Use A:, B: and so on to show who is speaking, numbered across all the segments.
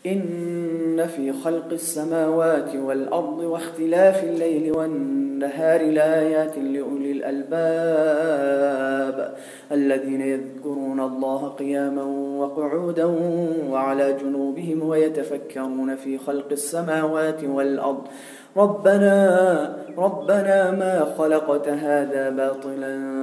A: إن في خلق السماوات والأرض واختلاف الليل والنهار لآيات لأولي الألباب الذين يذكرون الله قياما وقعودا وعلى جنوبهم ويتفكرون في خلق السماوات والأرض ربنا ما خلقت هذا باطلا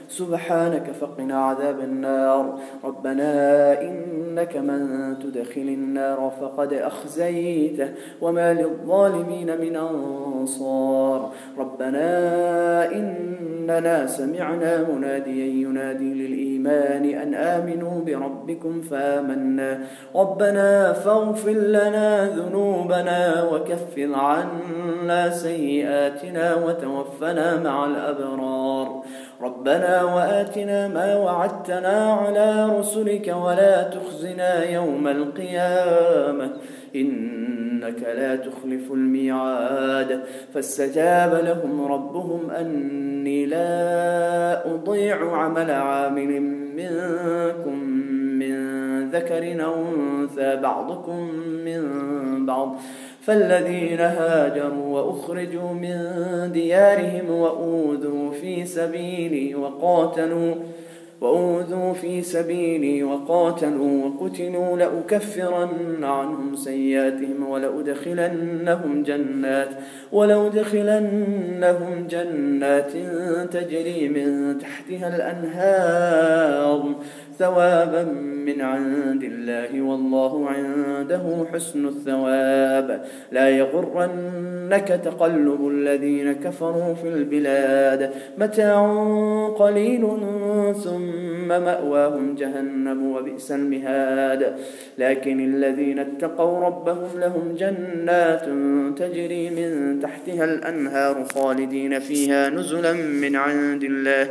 A: سبحانك فقنا عذاب النار. ربنا إنك من تدخل النار فقد أخزيته وما للظالمين من أنصار. ربنا إننا سمعنا مناديا ينادي للإيمان أن آمنوا بربكم فآمنا. ربنا فاغفر لنا ذنوبنا وكفر عنا سيئاتنا وتوفنا مع الأبرار. ربنا وآتنا ما وعدتنا على رسلك ولا تخزنا يوم القيامة إنك لا تخلف الميعاد. فاستجاب لهم ربهم أني لا أضيع عمل عامل منكم من ذكر أو أنثى بعضكم من بعض. فالذين هاجروا وأخرجوا من ديارهم وأوذوا في سبيلي وقاتلوا وقتلوا لأكفرن عنهم سيئاتهم ولأدخلنهم جنات تجري من تحتها الأنهار ثوابا من عند الله والله عنده حسن الثواب. لا يغرنك تقلب الذين كفروا في البلاد متاع قليل ثم مأواهم جهنم وبئس المهاد. لكن الذين اتقوا ربهم لهم جنات تجري من تحتها الأنهار خالدين فيها نزلا من عند الله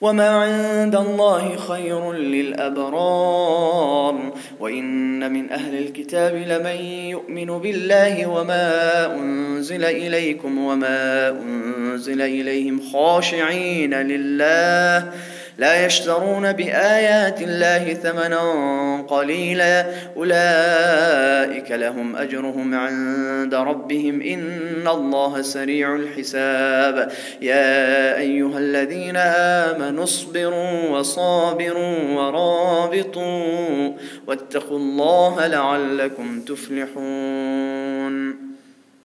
A: وما عند الله خير للأبرار. وإن من أهل الكتاب لمن يؤمن بالله وما أنزل إليكم وما أنزل إليهم خاشعين لله لا يشترون بآيات الله ثمنا قليلا أولئك لهم أجرهم عند ربهم إن الله سريع الحساب. يا أيها الذين آمنوا اصبروا وصابروا ورابطوا واتقوا الله لعلكم تفلحون.